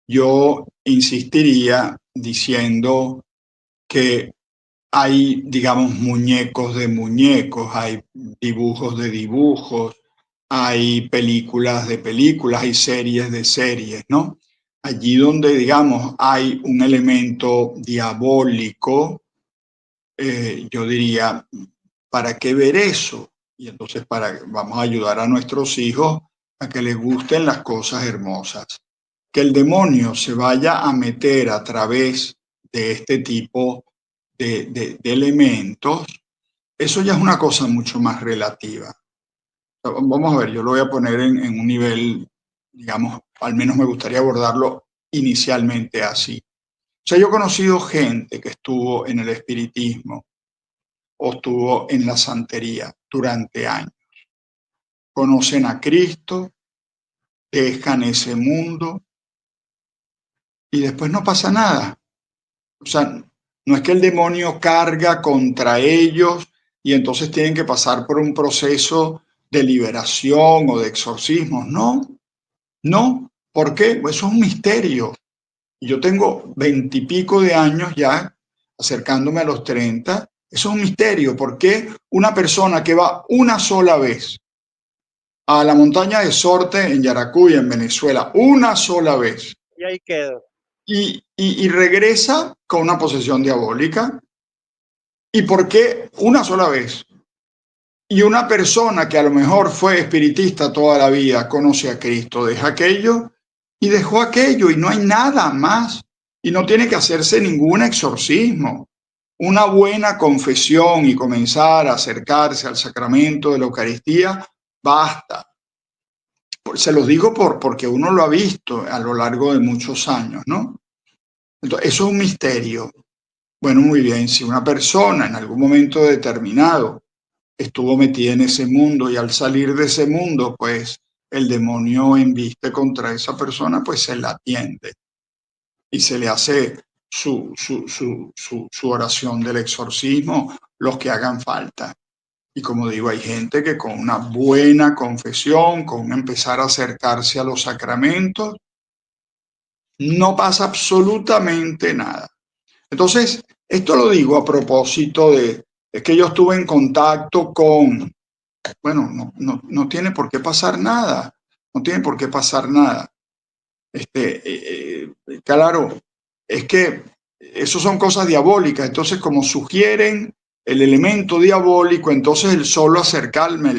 yo insistiría diciendo que hay, digamos, muñecos de muñecos, hay dibujos de dibujos, hay películas de películas, hay series de series, ¿no? Allí donde, digamos, hay un elemento diabólico, yo diría, ¿para qué ver eso? Y entonces vamos a ayudar a nuestros hijos a que les gusten las cosas hermosas. Que el demonio se vaya a meter a través de este tipo de elementos, eso ya es una cosa mucho más relativa. Vamos a ver, yo lo voy a poner en un nivel, digamos, al menos me gustaría abordarlo inicialmente así. O sea, yo he conocido gente que estuvo en el espiritismo o estuvo en la santería durante años. Conocen a Cristo, dejan ese mundo y después no pasa nada. O sea, no es que el demonio carga contra ellos y entonces tienen que pasar por un proceso de liberación o de exorcismo. No, no. ¿Por qué? Pues eso es un misterio. Yo tengo 20 y pico de años ya, acercándome a los 30. Eso es un misterio. ¿Por qué una persona que va una sola vez a la montaña de Sorte en Yaracuy, en Venezuela, una sola vez, Y ahí queda. y regresa con una posesión diabólica? ¿Y por qué una sola vez? Y una persona que a lo mejor fue espiritista toda la vida, conoce a Cristo, deja aquello y dejó aquello y no hay nada más. Y no tiene que hacerse ningún exorcismo. Una buena confesión y comenzar a acercarse al sacramento de la Eucaristía, basta. Se los digo porque uno lo ha visto a lo largo de muchos años, ¿no? Entonces, eso es un misterio. Bueno, muy bien, si una persona en algún momento determinado estuvo metida en ese mundo y al salir de ese mundo, pues el demonio embiste contra esa persona, pues se la atiende y se le hace su oración del exorcismo, los que hagan falta. Y como digo, hay gente que con una buena confesión, con empezar a acercarse a los sacramentos, no pasa absolutamente nada. Entonces, esto lo digo a propósito de que yo estuve en contacto con, bueno, no tiene por qué pasar nada, no tiene por qué pasar nada. Claro, es que eso son cosas diabólicas, entonces como sugieren el elemento diabólico, entonces el solo acercarme,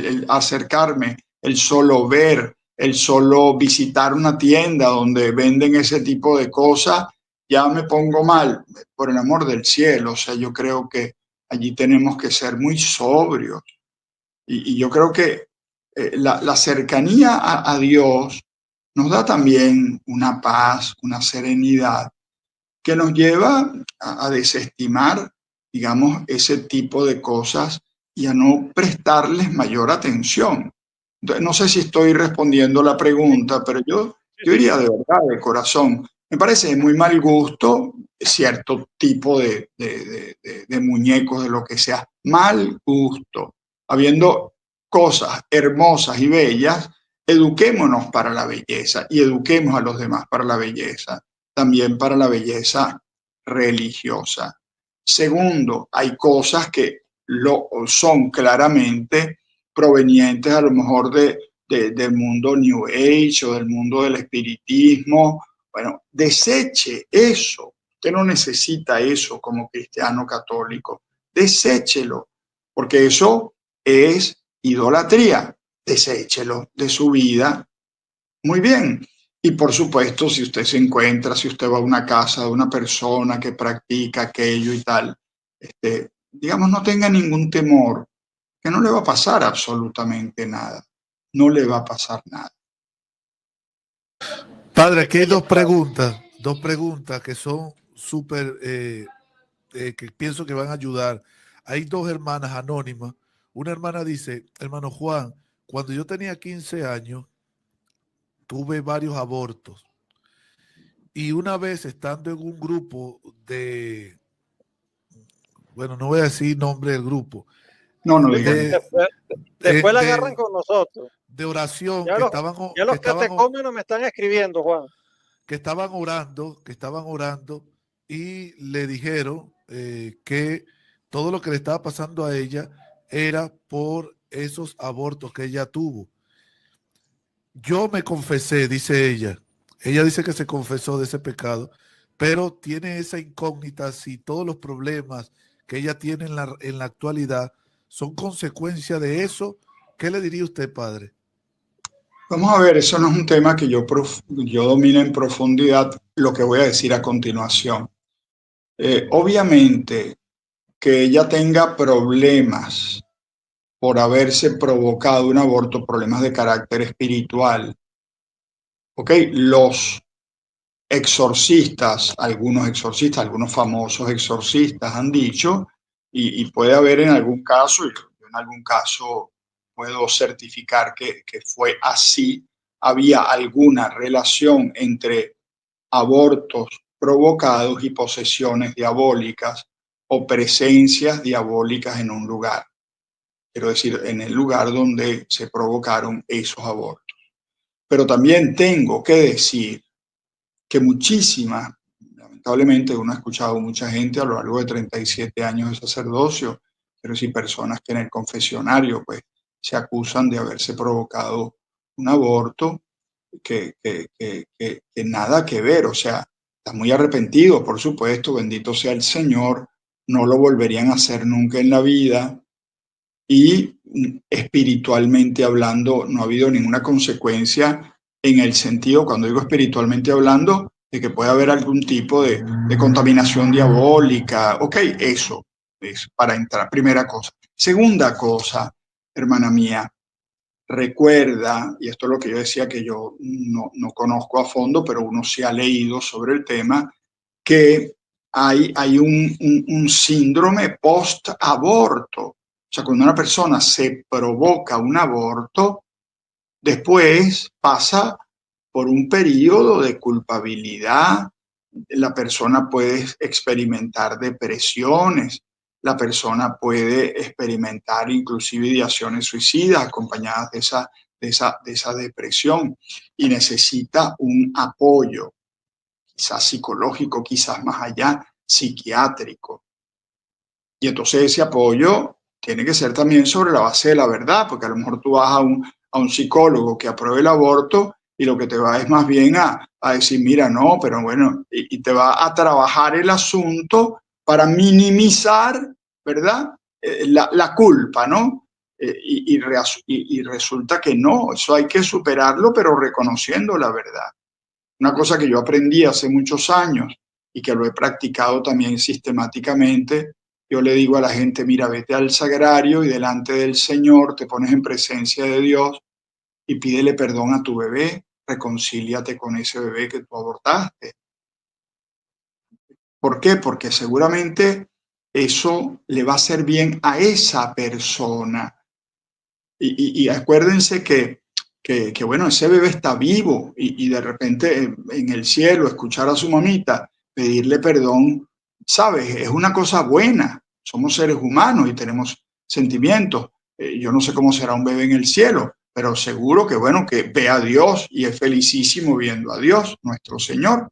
el solo ver, el solo visitar una tienda donde venden ese tipo de cosas, ya me pongo mal, por el amor del cielo. O sea, yo creo que allí tenemos que ser muy sobrios y yo creo que la cercanía a Dios nos da también una paz, una serenidad que nos lleva a desestimar, digamos, ese tipo de cosas y a no prestarles mayor atención. Entonces, no sé si estoy respondiendo la pregunta, pero yo diría de verdad, de corazón, me parece de muy mal gusto cierto tipo de muñecos, de lo que sea, mal gusto. Habiendo cosas hermosas y bellas, eduquémonos para la belleza y eduquemos a los demás para la belleza, también para la belleza religiosa. Segundo, hay cosas que lo son claramente provenientes a lo mejor del mundo New Age o del mundo del espiritismo. Bueno, deseche eso. Usted no necesita eso como cristiano católico. Deséchelo, porque eso es idolatría. Deséchelo de su vida. Muy bien. Y por supuesto, si usted se encuentra, si usted va a una casa de una persona que practica aquello y tal, digamos, no tenga ningún temor, que no le va a pasar absolutamente nada. No le va a pasar nada. Padre, aquí hay dos preguntas que son súper, que pienso que van a ayudar. Hay dos hermanas anónimas. Una hermana dice, hermano Juan, cuando yo tenía 15 años, tuve varios abortos. Y una vez estando en un grupo de, bueno, no voy a decir nombre del grupo. No, no digan. Después la agarran con nosotros. De oración. Ya los catecómenos me están escribiendo, Juan. que estaban orando y le dijeron que todo lo que le estaba pasando a ella era por esos abortos que ella tuvo. Yo me confesé, dice ella. Ella dice que se confesó de ese pecado, pero tiene esa incógnita si todos los problemas que ella tiene en la actualidad son consecuencia de eso. ¿Qué le diría usted, padre? Vamos a ver, eso no es un tema que yo domine en profundidad, lo que voy a decir a continuación. Obviamente que ella tenga problemas por haberse provocado un aborto, problemas de carácter espiritual. ¿Ok? Los exorcistas, algunos famosos exorcistas han dicho, y puede haber en algún caso, y yo en algún caso puedo certificar que fue así, había alguna relación entre abortos provocados y posesiones diabólicas o presencias diabólicas en un lugar. Quiero decir, en el lugar donde se provocaron esos abortos. Pero también tengo que decir que lamentablemente uno ha escuchado mucha gente a lo largo de 37 años de sacerdocio, pero sí personas que en el confesionario pues se acusan de haberse provocado un aborto que nada que ver, o sea, están muy arrepentidos, por supuesto, bendito sea el Señor, no lo volverían a hacer nunca en la vida y espiritualmente hablando no ha habido ninguna consecuencia en el sentido, cuando digo espiritualmente hablando, de que puede haber algún tipo de contaminación diabólica. Ok, eso es para entrar, primera cosa. Segunda cosa, hermana mía, recuerda, y esto es lo que yo decía que yo no conozco a fondo, pero uno se ha leído sobre el tema, que hay un síndrome post-aborto. O sea, cuando una persona se provoca un aborto, después pasa por un periodo de culpabilidad, la persona puede experimentar depresiones, la persona puede experimentar inclusive ideaciones suicidas acompañadas de esa depresión y necesita un apoyo, quizás psicológico, quizás más allá, psiquiátrico. Y entonces ese apoyo tiene que ser también sobre la base de la verdad, porque a lo mejor tú vas a un psicólogo que apruebe el aborto y lo que te va es más bien a decir, mira, no, pero bueno, y te va a trabajar el asunto para minimizar, ¿verdad? La culpa, ¿no? Y resulta que no, eso hay que superarlo, pero reconociendo la verdad. Una cosa que yo aprendí hace muchos años y que lo he practicado también sistemáticamente, yo le digo a la gente, mira, vete al sagrario y delante del Señor te pones en presencia de Dios y pídele perdón a tu bebé, reconcíliate con ese bebé que tú abortaste. ¿Por qué? Porque seguramente eso le va a hacer bien a esa persona. Y acuérdense que bueno, ese bebé está vivo y de repente en el cielo escuchar a su mamita pedirle perdón, ¿sabes? Es una cosa buena. Somos seres humanos y tenemos sentimientos. Yo no sé cómo será un bebé en el cielo, pero seguro que, bueno, que ve a Dios y es felicísimo viendo a Dios, nuestro Señor.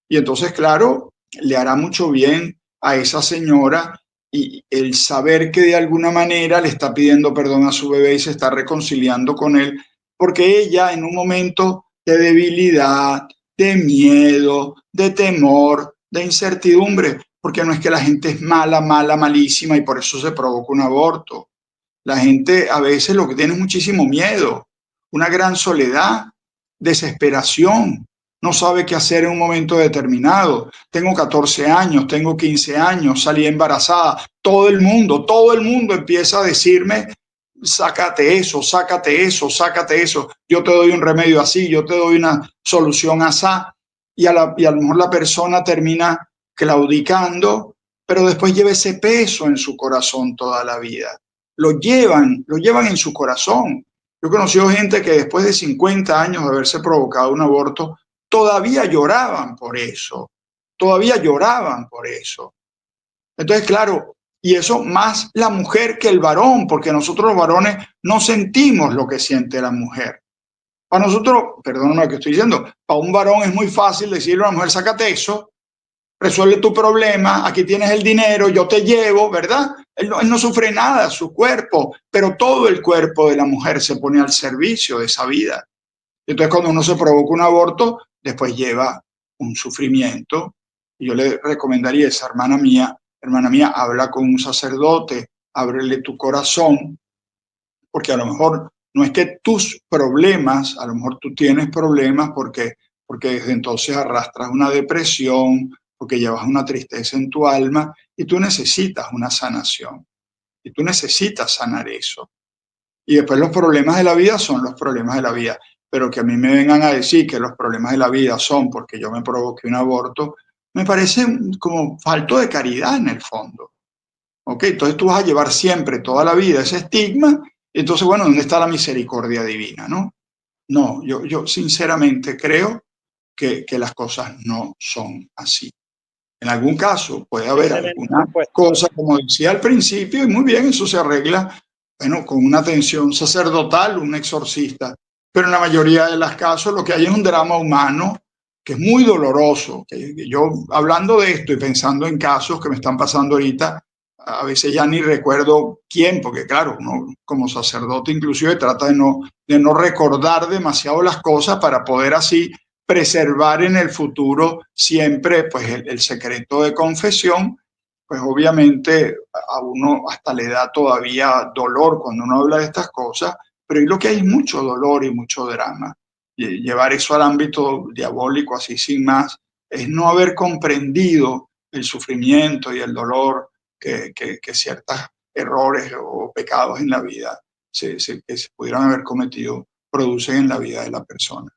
Y entonces, claro, le hará mucho bien a esa señora y el saber que de alguna manera le está pidiendo perdón a su bebé y se está reconciliando con él, porque ella en un momento de debilidad, de miedo, de temor, de incertidumbre, porque no es que la gente es mala, malísima y por eso se provoca un aborto. La gente a veces lo que tiene es muchísimo miedo, una gran soledad, desesperación, no sabe qué hacer en un momento determinado. Tengo 14 años, tengo 15 años, salí embarazada. Todo el mundo empieza a decirme, sácate eso, sácate eso, sácate eso. Yo te doy un remedio así, yo te doy una solución así. Y a lo mejor la persona termina claudicando, pero después lleva ese peso en su corazón toda la vida. Lo llevan en su corazón. Yo he conocido gente que después de 50 años de haberse provocado un aborto, todavía lloraban por eso, Entonces, claro, y eso más la mujer que el varón, porque nosotros los varones no sentimos lo que siente la mujer. Para nosotros, perdóname lo que estoy diciendo, para un varón es muy fácil decirle a una mujer, sácate eso, resuelve tu problema, aquí tienes el dinero, yo te llevo, ¿verdad? Él no sufre nada, su cuerpo, pero todo el cuerpo de la mujer se pone al servicio de esa vida. Entonces, cuando uno se provoca un aborto, después lleva un sufrimiento. Y yo le recomendaría a esa hermana mía, habla con un sacerdote, ábrele tu corazón, porque a lo mejor no es que tus problemas, a lo mejor tú tienes problemas porque desde entonces arrastras una depresión, porque llevas una tristeza en tu alma y tú necesitas una sanación. Y tú necesitas sanar eso. Y después los problemas de la vida son los problemas de la vida. Pero que a mí me vengan a decir que los problemas de la vida son porque yo me provoqué un aborto, me parece como falto de caridad en el fondo. ¿Ok? Entonces tú vas a llevar siempre, toda la vida, ese estigma. Entonces, bueno, ¿dónde está la misericordia divina, no? No, yo sinceramente creo que las cosas no son así. En algún caso puede haber alguna cosa, como decía al principio, y muy bien, eso se arregla, bueno, con una atención sacerdotal, un exorcista. Pero en la mayoría de los casos lo que hay es un drama humano que es muy doloroso. Yo, hablando de esto y pensando en casos que me están pasando ahorita, a veces ya ni recuerdo quién, porque claro, uno como sacerdote inclusive trata de no recordar demasiado las cosas para poder así preservar en el futuro siempre pues el secreto de confesión. Pues obviamente a uno hasta le da todavía dolor cuando uno habla de estas cosas, pero lo que hay es mucho dolor y mucho drama. Y llevar eso al ámbito diabólico así sin más es no haber comprendido el sufrimiento y el dolor que ciertos errores o pecados en la vida que se pudieran haber cometido producen en la vida de la persona.